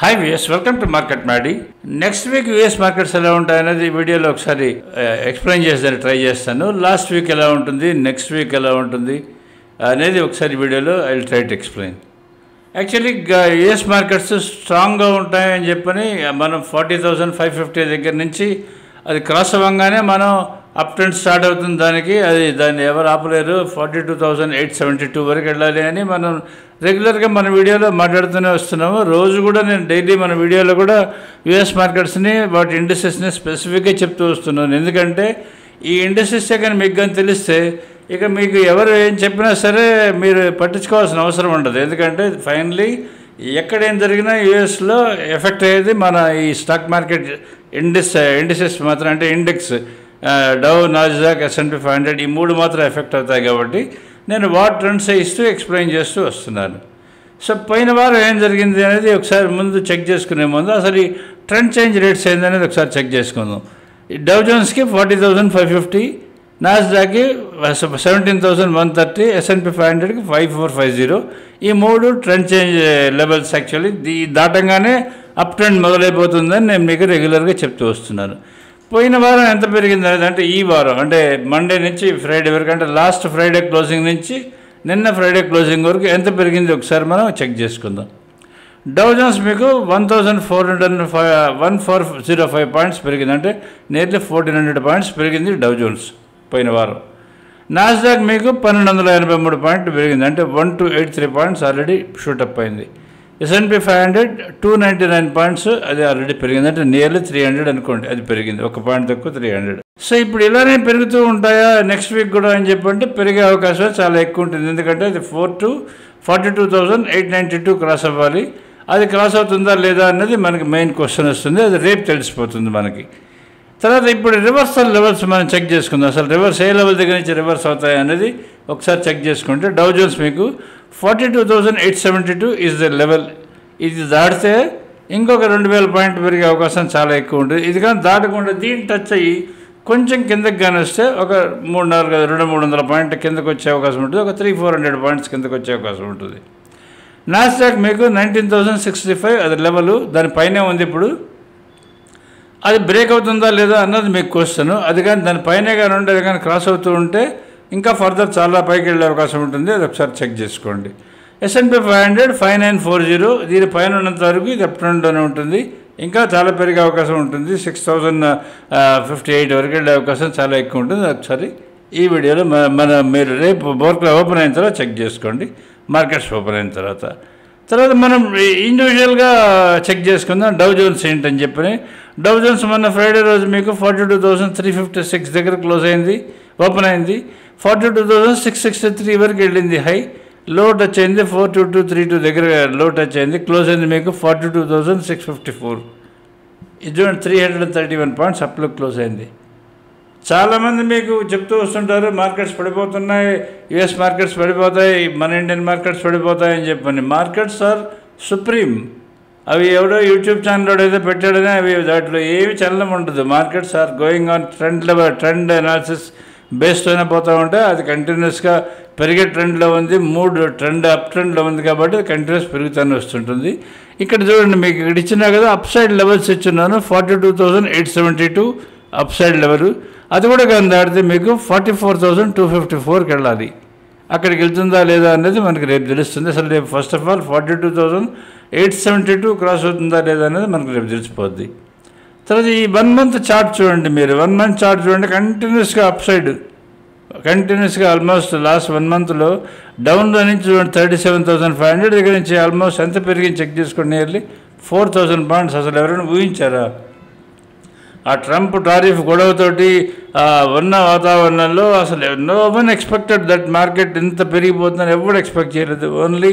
Hi VS, welcome to market Maddy. Next week US markets ఎలా ఉంటాయనేది వీడియోలో ఒకసారి ఎక్స్ప్లెయిన్ చేసేదాన్ని ట్రై చేస్తాను. లాస్ట్ వీక్ ఎలా ఉంటుంది, నెక్స్ట్ వీక్ ఎలా ఉంటుంది అనేది ఒకసారి వీడియోలో I will try to explain. Actually US markets స్ట్రాంగ్గా ఉంటాయని చెప్పని మనం 40,550 దగ్గర నుంచి అది క్రాస్ అవ్వగానే మనం అప్ ట్రెండ్ స్టార్ట్ అవుతుంది. దాన్ని ఎవరు ఆపలేరు. 42,872 వరకు వెళ్ళాలి అని మనం రెగ్యులర్గా మన వీడియోలో మాట్లాడుతూనే వస్తున్నాము. రోజు కూడా నేను డైలీ మన వీడియోలో కూడా యూఎస్ మార్కెట్స్ని వాటి ఇండస్ట్రీస్ని స్పెసిఫిక్గా చెప్తూ వస్తున్నాను. ఎందుకంటే ఈ ఇండస్ట్రీసే కానీ మీకు కానీ తెలిస్తే ఇక మీకు ఎవరు ఏం చెప్పినా సరే మీరు పట్టించుకోవాల్సిన అవసరం ఉండదు. ఎందుకంటే ఫైనలీ ఎక్కడేం జరిగినా యూఎస్లో ఎఫెక్ట్ అయ్యేది మన ఈ స్టాక్ మార్కెట్ ఇండస్ట్రీస్ మాత్రం. అంటే ఇండెక్స్ డౌ, నాస్డాక్, S&P 500 ఈ మూడు మాత్రం ఎఫెక్ట్ అవుతాయి. కాబట్టి నేను వాట్ ట్రెండ్స్ ఇస్తూ ఎక్స్ప్లెయిన్ చేస్తూ వస్తున్నాను. సో పోయిన వారం ఏం జరిగింది అనేది ఒకసారి ముందు చెక్ చేసుకునే ముందు అసలు ఈ ట్రెండ్ చేంజ్ రేట్స్ ఏందనేది ఒకసారి చెక్ చేసుకుందాం. ఈ డౌ జోన్స్కి 40,550, నాస్డాక్కి 17,130, S&P 500కి 5450. ఈ మూడు ట్రెండ్ చేంజ్ లెవెల్స్. యాక్చువల్లీ దాటంగానే అప్ ట్రెండ్ మొదలైపోతుందని నేను మీకు రెగ్యులర్గా చెప్తూ వస్తున్నాను. పోయిన వారం ఎంత పెరిగింది అనేది, అంటే ఈ వారం అంటే మండే నుంచి ఫ్రైడే వరకు, అంటే లాస్ట్ ఫ్రైడే క్లోజింగ్ నుంచి నిన్న ఫ్రైడే క్లోజింగ్ వరకు ఎంత పెరిగింది ఒకసారి మనం చెక్ చేసుకుందాం. డౌ జోన్స్ మీకు 1,405 పాయింట్స్ పెరిగింది. అంటే నియర్లీ 1,400 పాయింట్స్ పెరిగింది డౌ జోన్స్ పోయిన వారం. నాస్డాక్ మీకు 1,283 పాయింట్లు పెరిగింది. అంటే 1,283 పాయింట్స్ ఆల్రెడీ షూటప్ అయింది. S&P 500 299 పాయింట్స్, అది ఆల్రెడీ పెరిగింది. అంటే నియర్లీ 300 అనుకోండి, అది పెరిగింది. ఒక పాయింట్ తక్కువ 300. సో ఇప్పుడు ఇలానే పెరుగుతూ ఉంటాయా నెక్స్ట్ వీక్ కూడా అని చెప్పంటే పెరిగే అవకాశం చాలా ఎక్కువ ఉంటుంది. ఎందుకంటే అది 42,892 క్రాస్ అవ్వాలి. అది క్రాస్ అవుతుందా లేదా అన్నది మనకి మెయిన్ క్వశ్చన్ వస్తుంది. అది రేపు తెలిసిపోతుంది మనకి. తర్వాత ఇప్పుడు రివర్సల్ లెవెల్స్ మనం చెక్ చేసుకుందాం. అసలు రివర్స్ ఏ లెవెల్ దగ్గర నుంచి రివర్స్ అవుతాయి అనేది ఒకసారి చెక్ చేసుకుంటే డౌ జోన్స్ మీకు 42,872 ఈజ్ ద లెవెల్. ఇది దాటితే ఇంకొక 2,000 పాయింట్లు పెరిగే అవకాశం చాలా ఎక్కువ ఉంటుంది. ఇది కానీ దాటకుండా దీన్ని టచ్ అయ్యి కొంచెం కిందకి కానీ వస్తే ఒక 300-300 పాయింట్ల కిందకు వచ్చే అవకాశం ఉంటుంది. ఒక 300-400 పాయింట్స్ కిందకు వచ్చే అవకాశం ఉంటుంది. నాస్డాక్ మీకు 19,065 అది లెవెల్, దానిపైనే ఉంది. ఇప్పుడు అది బ్రేక్ అవుతుందా లేదా అన్నది మీకు క్వశ్చన్. అది కానీ దానిపైనే కానీ ఉండేది కానీ క్రాస్ అవుతూ ఉంటే ఇంకా ఫర్దర్ చాలా పైకి వెళ్ళే అవకాశం ఉంటుంది. అది ఒకసారి చెక్ చేసుకోండి. S&P 500 5940, దీనిపైన ఉన్నంత వరకు ఇది అప్ ట్రెండ్లోనే ఉంటుంది. ఇంకా చాలా పెరిగే అవకాశం ఉంటుంది. 6,058 వరకు వెళ్ళే అవకాశం చాలా ఎక్కువ ఉంటుంది. ఒకసారి ఈ వీడియోలో మీరు రేపు బోర్క్లో ఓపెన్ అయిన తర్వాత చెక్ చేసుకోండి. మార్కెట్స్ ఓపెన్ అయిన తర్వాత మనం ఇండివిజువల్గా చెక్ చేసుకుందాం డౌ జోన్స్ ఏంటని చెప్పని. డౌ జోన్స్ మొన్న ఫ్రైడే రోజు మీకు 42,356 దగ్గర క్లోజ్ అయింది, ఓపెన్ అయింది. 42,663 వరకు వెళ్ళింది హై. లో టచ్ అయింది 42232 దగ్గర లో టచ్ అయింది. క్లోజ్ అయింది మీకు 42,654. ఇది చూడండి, 331 పాయింట్స్ అప్లో క్లోజ్ అయింది. చాలామంది మీకు చెప్తూ వస్తుంటారు మార్కెట్స్ పడిపోతున్నాయి, యుఎస్ మార్కెట్స్ పడిపోతాయి, మన ఇండియన్ మార్కెట్స్ పడిపోతాయి అని చెప్పని. Markets are supreme. అవి ఎవడో యూట్యూబ్ ఛానల్ ఏదో పెట్టాడనే అవి దాంట్లో ఏమి చలనం ఉండదు. Markets are going on trend analysis బేస్తోనే పోతూ ఉంటే అది కంటిన్యూస్గా పెరిగే ట్రెండ్లో ఉంది. అప్ ట్రెండ్లో ఉంది కాబట్టి అది కంటిన్యూస్ పెరుగుతూనే వస్తుంటుంది. ఇక్కడ చూడండి, మీకు ఇక్కడ ఇచ్చినా కదా అప్ సైడ్ లెవెల్స్ ఇచ్చున్నాను. 42,872 అప్ సైడ్ లెవెల్. అది కూడా కానీ దాటితే మీకు 44,254కి వెళ్ళాలి. అక్కడికి వెళ్తుందా లేదా అనేది మనకి రేపు తెలుస్తుంది. అసలు రేపు ఫస్ట్ ఆఫ్ ఆల్ 42,872 క్రాస్ అవుతుందా లేదా అనేది మనకు రేపు తెలిసిపోద్ది. తర్వాత ఈ 1 మంత్ చార్ట్ చూడండి. మీరు 1 మంత్ చార్ట్ చూడండి, కంటిన్యూస్గా అప్ సైడ్, కంటిన్యూస్గా ఆల్మోస్ట్ లాస్ట్ 1 మంత్లో డౌన్లో నుంచి చూడండి 37,500 దగ్గర నుంచి ఆల్మోస్ట్ ఎంత పెరిగింది చెక్ చేసుకోండి. Nearly 4,000 points. అసలు ఎవరైనా ఊహించారా? ఆ ట్రంప్ టారిఫ్ గొడవతోటి ఉన్న వాతావరణంలో అసలు no one expected that market ఇంత పెరిగిపోతుందని ఎవరు ఎక్స్పెక్ట్ చేయలేదు. ఓన్లీ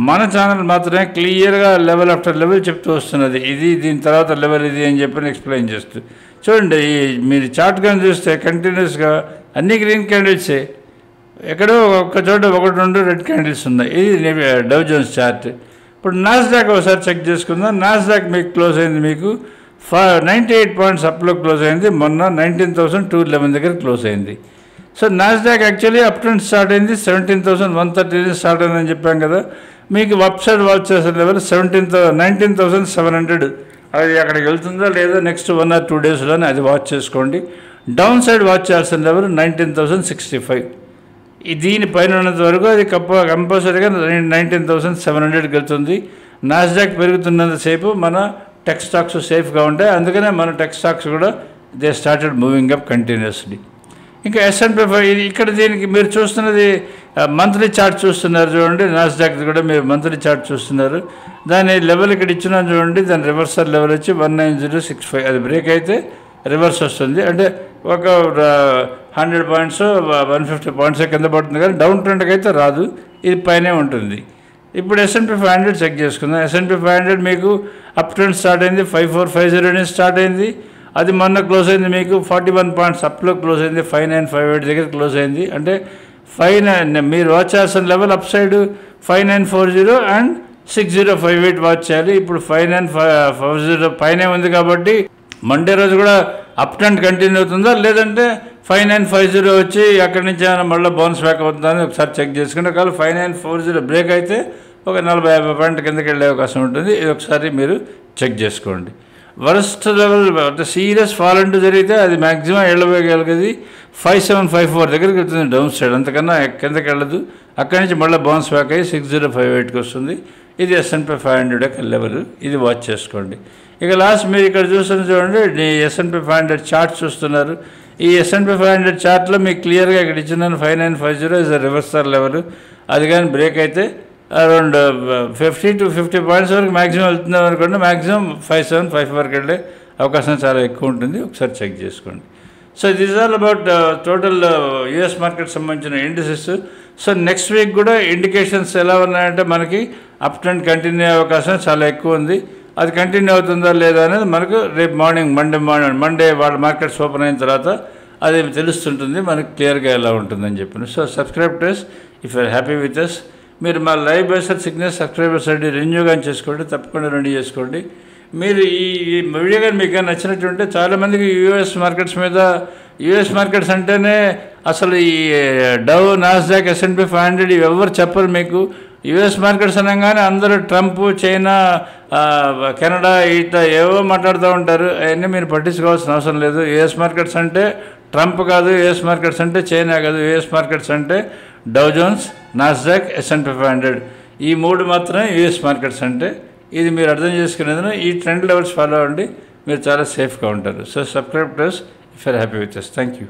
మన ఛానల్ మాత్రమే క్లియర్గా లెవెల్ ఆఫ్టర్ లెవెల్ చెప్తూ వస్తున్నది. ఇది దీని తర్వాత లెవెల్ ఇది అని చెప్పి ఎక్స్ప్లెయిన్ చేస్తూ చూడండి. మీరు చార్ట్ కానీ చూస్తే కంటిన్యూస్గా అన్ని గ్రీన్ క్యాండిల్సే, ఎక్కడో ఒక్క చోట 1-2 రెడ్ క్యాండిల్స్ ఉన్నాయి. ఇది డౌ జోన్స్ చార్ట్. ఇప్పుడు నాస్డాక్ ఒకసారి చెక్ చేసుకుందాం. నాస్డాక్ మీకు క్లోజ్ అయింది మీకు 98 పాయింట్స్ అప్లో క్లోజ్ అయింది. మొన్న 19,211 దగ్గర క్లోజ్ అయింది. So Nasdaq actually up trend start అయింది 17,130 స్టార్ట్ అయిందని చెప్పాం కదా. మీకు అప్ సైడ్ వాచ్ చేసే లెవెల్ 19,700 అది అక్కడికి వెళ్తుందా లేదా నెక్స్ట్ 1 or 2 డేస్లోనే అది వాచ్ చేసుకోండి. డౌన్ సైడ్ వాచ్ చేయాల్సిన లెవెల్ 19,065. దీనిపైన ఉన్నంత వరకు అది కంపల్సరీగా 19,700కి వెళ్తుంది. నాస్డాక్ పెరుగుతున్నంతసేపు మన టెక్ స్టాక్స్ సేఫ్గా ఉంటాయి. అందుకనే మన టెక్ స్టాక్స్ కూడా they started moving up continuously. ఇంకా S&P 500 ఇక్కడ దీనికి మీరు చూస్తున్నది మంత్లీ చార్ట్ చూస్తున్నారు చూడండి. నాస్డాక్ కూడా మీరు మంత్లీ చార్ట్ చూస్తున్నారు. దాని లెవెల్ ఇక్కడ ఇచ్చినాను చూడండి. దాని రివర్సల్ లెవెల్ వచ్చి 19065. అది బ్రేక్ అయితే రివర్స్ వస్తుంది. అంటే ఒక 100 పాయింట్స్ 150 పాయింట్స్ కింద పడుతుంది కానీ డౌన్ ట్రెండ్కి అయితే రాదు. ఇది పైనే ఉంటుంది. ఇప్పుడు S&P 500 చెక్ చేసుకుందాం. S&P 500 మీకు అప్ ట్రెండ్ స్టార్ట్ అయింది. 5450 నుంచి స్టార్ట్ అయింది. అది మొన్న క్లోజ్ అయింది మీకు 41 పాయింట్స్ అప్లో క్లోజ్ అయింది. 5958 దగ్గర క్లోజ్ అయింది. అంటే 59 మీరు వాచ్ చేయాల్సిన level up side 5940 and 6058 watch చేయాలి. ఇప్పుడు 5940 పైనే ఉంది కాబట్టి మండే రోజు కూడా అప్ ట్రెండ్ కంటిన్యూ అవుతుందా లేదంటే 5950 వచ్చి అక్కడి నుంచి ఏమైనా మళ్ళీ బౌన్స్ బ్యాక్ అవుతుందా అని ఒకసారి చెక్ చేసుకుంటే ఒకవేళ 5940 బ్రేక్ అయితే ఒక 40-50 పాయింట్ కిందకి వెళ్ళే అవకాశం ఉంటుంది. ఇది ఒకసారి మీరు చెక్ చేసుకోండి. వరస్ట్ లెవెల్ అంటే సీరియస్ ఫాల్ అంటూ జరిగితే అది మ్యాక్సిమం వెళ్ళగలిగేది 5754 దగ్గరికి వెళ్తుంది డౌన్ సైడ్. అంతకన్నా కిందకి వెళ్ళదు. అక్కడి నుంచి మళ్ళీ బౌన్స్ బ్యాక్ అయ్యి 6058కి వస్తుంది. ఇది S&P 500 యొక్క లెవెల్. ఇది వాచ్ చేసుకోండి. ఇక లాస్ట్ మీరు ఇక్కడ చూస్తున్న చూడండి S&P 500 చార్ట్ చూస్తున్నారు. ఈ S&P 500 చార్ట్లో మీకు క్లియర్గా ఇక్కడ ఇచ్చినాను 5950 ఇస్ రివర్సల్ లెవెల్. అది కానీ బ్రేక్ అయితే అరౌండ్ 50 to 50 పాయింట్స్ వరకు మ్యాక్సిమం వెళ్తున్నాం అనుకోండి. మ్యాక్సిమం 5754 వరకు వెళ్ళే అవకాశం చాలా ఎక్కువ ఉంటుంది. ఒకసారి చెక్ చేసుకోండి. So this all about total US market సంబంధించిన ఇండిసెస్. సో నెక్స్ట్ వీక్ కూడా ఇండికేషన్స్ ఎలా ఉన్నాయంటే మనకి అప్ ట్రెండ్ కంటిన్యూ అయ్యే అవకాశం చాలా ఎక్కువ ఉంది. అది కంటిన్యూ అవుతుందా లేదా అనేది మనకు రేపు మండే వాళ్ళ మార్కెట్స్ ఓపెన్ అయిన తర్వాత అది తెలుస్తుంటుంది మనకు క్లియర్గా ఎలా ఉంటుందని చెప్పాను. So subscribe to us if you're happy with us. మీరు మా live based signal subscribers ID renew కానీ చేసుకోండి. తప్పకుండా రెన్యూ చేసుకోండి. మీరు ఈ వీడియో కానీ మీకు కానీ నచ్చినట్టుంటే చాలామందికి US మార్కెట్స్ అంటేనే అసలు ఈ డవ్ నాస్డాక్ S&P 500 ఎవరు చెప్పరు మీకు. US మార్కెట్స్ అనగానే అందరూ ట్రంప్ చైనా కెనడా ఇట్లా ఏవో మాట్లాడుతూ ఉంటారు. అవన్నీ మీరు పట్టించుకోవాల్సిన అవసరం లేదు. US మార్కెట్స్ అంటే ట్రంప్ కాదు, US మార్కెట్స్ అంటే చైనా కాదు, US మార్కెట్స్ అంటే డౌ జోన్స్, నాస్డాక్, S&P 500 ఈ 3 మాత్రమే US మార్కెట్స్ అంటే. ఇది మీరు అర్థం చేసుకునేందుకు ఈ ట్రెండ్ లెవెల్స్ ఫాలో అవ్వండి. మీరు చాలా సేఫ్గా ఉంటారు. So subscribe to us if you're happy with us. Thank you.